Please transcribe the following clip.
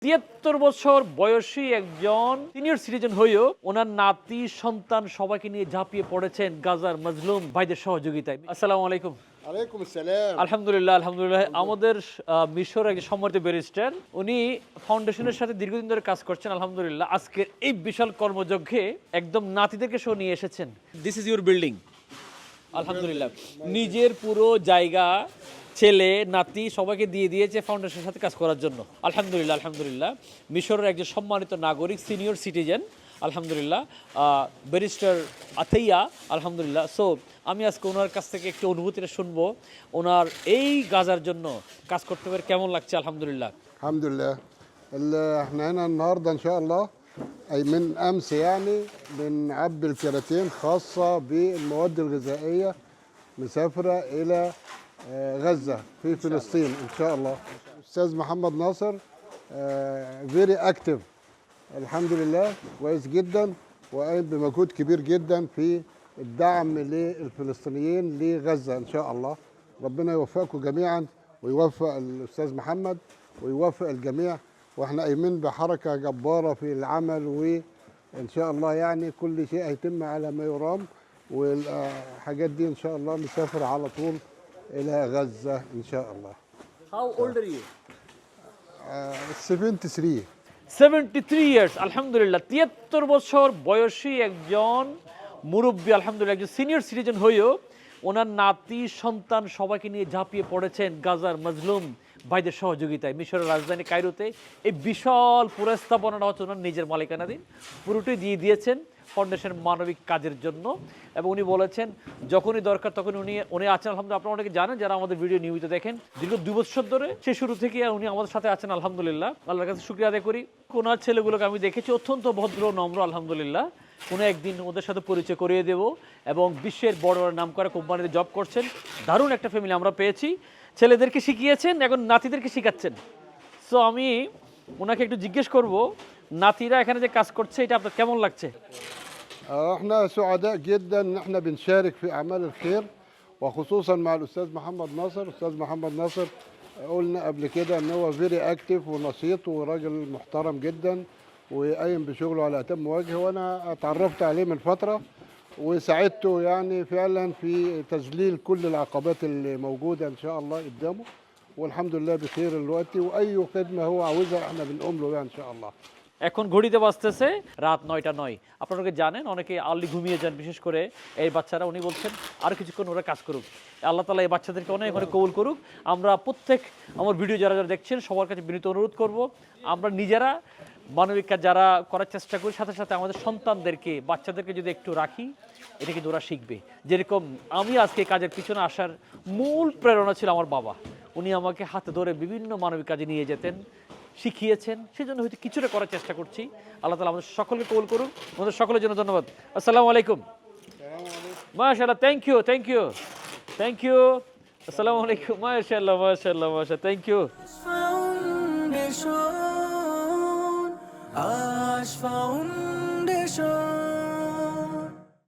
৭৩ বছর বয়সী একজন সিনিয়র সিটিজেন হয়েও ওনার নাতি সন্তান সবাইকে নিয়ে ঝাঁপিয়ে পড়েছেন গাজার মাজলুম ভাইদের সহযোগিতায়। আসসালামু আলাইকুম। عليكم السلام. আলহামদুলিল্লাহ আলহামদুলিল্লাহ। আমাদের মিশর একজন সম্মানিত ব্যারিস্টার, উনি ফাউন্ডেশনের সাথে দীর্ঘদিন ধরে কাজ করছেন। আলহামদুলিল্লাহ আজকের এই বিশাল কর্মযজ্ঞে একদম নাতিদেরকে সহ নিয়ে এসেছেন। This is your building. আলহামদুলিল্লাহ নিজের পুরো জায়গা ছেলে নাতি সবাইকে দিয়ে দিয়েছে ফাউন্ডেশনের সাথে কাজ করার জন্য। আলহামদুলিল্লাহ আলহামদুলিল্লাহ। মিশরের একজন সম্মানিত নাগরিক সিনিয়র সিটিজেন আলহামদুলিল্লাহ ব্যারিস্টার আথাইয়া আলহামদুলিল্লাহ। সো আমি আজকে ওনার কাছ থেকে একটু অনুভূতিটা শুনবো, ওনার এই গাজার জন্য কাজ করতে পেরে কেমন লাগছে। আলহামদুলিল্লাহ। الحمد لله. احنا هنا النهارده ان شاء الله اي من امس يعني بنعبي الكراتين خاصه بالمواد الغذائيه مسافره الى غزه في فلسطين ان شاء الله. استاذ محمد ناصر فيري اكتف الحمد لله كويس جدا وقايم بمجهود كبير جدا في الدعم للفلسطينيين لغزه ان شاء الله. ربنا يوفقكم جميعا ويوفق الاستاذ محمد ويوفق الجميع، واحنا قايمين بحركه جباره في العمل وان شاء الله يعني كل شيء هيتم على ما يرام، والحاجات دي ان شاء الله نسافر على طول الى غزه ان شاء الله. How old are you? 73. 73 years আলহামদুলিল্লাহ। 73 বছর বয়সী একজন মুরব্বী আলহামদুলিল্লাহ, একজন সিনিয়র সিটিজেন হয়েও ওনার নাতি সন্তান সবাইকে নিয়ে ঝাঁপিয়ে পড়েছেন গাজার মাজলুম ভাইদের সহযোগিতায়। মিশরের রাজধানী কায়রোতে এই বিশাল পুরো স্থাপনাটা হচ্ছে ওনার নিজের মালিকানাধীন, পুরোটাই দিয়ে দিয়েছেন ফাউন্ডেশন মানবিক কাজের জন্য। এবং উনি বলেছেন যখনই দরকার তখন উনি আছেন। আলহামদুলিল্লাহ আপনারা অনেকে জানেন যারা আমাদের ভিডিও নিয়মিত দেখেন, দীর্ঘ 2 বছর ধরে সে শুরু থেকে উনি আমাদের সাথে আছেন। আলহামদুলিল্লাহ আল্লাহর কাছে শুকরিয়া আদায় করি। ওনার ছেলেগুলোকে আমি দেখেছি অত্যন্ত ভদ্র নম্র আলহামদুলিল্লাহ। কোনো একদিন ওদের সাথে পরিচয় করিয়ে দেব। এবং বিশ্বের বড় বড় নাম করা কোম্পানিতে জব করছেন, দারুণ একটা ফ্যামিলি আমরা পেয়েছি। ছেলেদেরকে শিখিয়েছেন, এখন নাতিদেরকে শিখাচ্ছেন। সো আমি ওনাকে একটু জিজ্ঞেস করব নাতিরা এখানে যে কাজ করছে এটা আপনার কেমন লাগছে। احنا سعداء جدا ان احنا بنشارك في اعمال الخير وخصوصا مع الاستاذ محمد ناصر. استاذ محمد ناصر قلنا قبل كده ان هو فيري اكتف ونشيط وراجل محترم جدا وقايم بشغله على اتم وجه، وانا اتعرفت عليه من فتره وساعدته يعني فعلا في تذليل كل العقبات اللي موجوده ان شاء الله قدامه، والحمد لله بخير دلوقتي، واي خدمه هو عاوزها احنا بنقوم له بها ان شاء الله. এখন ঘড়িতে বাজতেছে রাত 9টা 9। আপনারা জানেন অনেকে আর্লি ঘুমিয়ে যান, বিশেষ করে এই বাচ্চারা। উনি বলছেন আর কিছুক্ষণ ওরা কাজ করুক। আল্লাহ তাআলা এই বাচ্চাদেরকে অনেক অনেক কবুল করুক। আমরা প্রত্যেক আমার ভিডিও যারা যারা দেখছেন সবার কাছে বিনীত অনুরোধ করব, আমরা নিজেরা মানবিক কাজ যারা করার চেষ্টা করি, সাথে সাথে আমাদের সন্তানদেরকে বাচ্চাদেরকে যদি একটু রাখি, এটা কিন্তু ওরা শিখবে। যেরকম আমি আজকে কাজের পিছনে আসার মূল প্রেরণা ছিল আমার বাবা। উনি আমাকে হাতে ধরে বিভিন্ন মানবিক কাজে নিয়ে যেতেন, শিখিয়েছেন। সেই জন্য হয়তো কিছুটা করার চেষ্টা করছি। আল্লাহ তাআলা আমাদের সকলকে কবুল করুন। আমাদের সকলের জন্য ধন্যবাদ। আসসালামু আলাইকুম। মাশাআল্লাহ, thank you thank you thank you. আসসালামু আলাইকুম। মাশাআল্লাহ মাশাআল্লাহ মাশাআল্লাহ, থ্যাংক ইউ। Ash Foundation.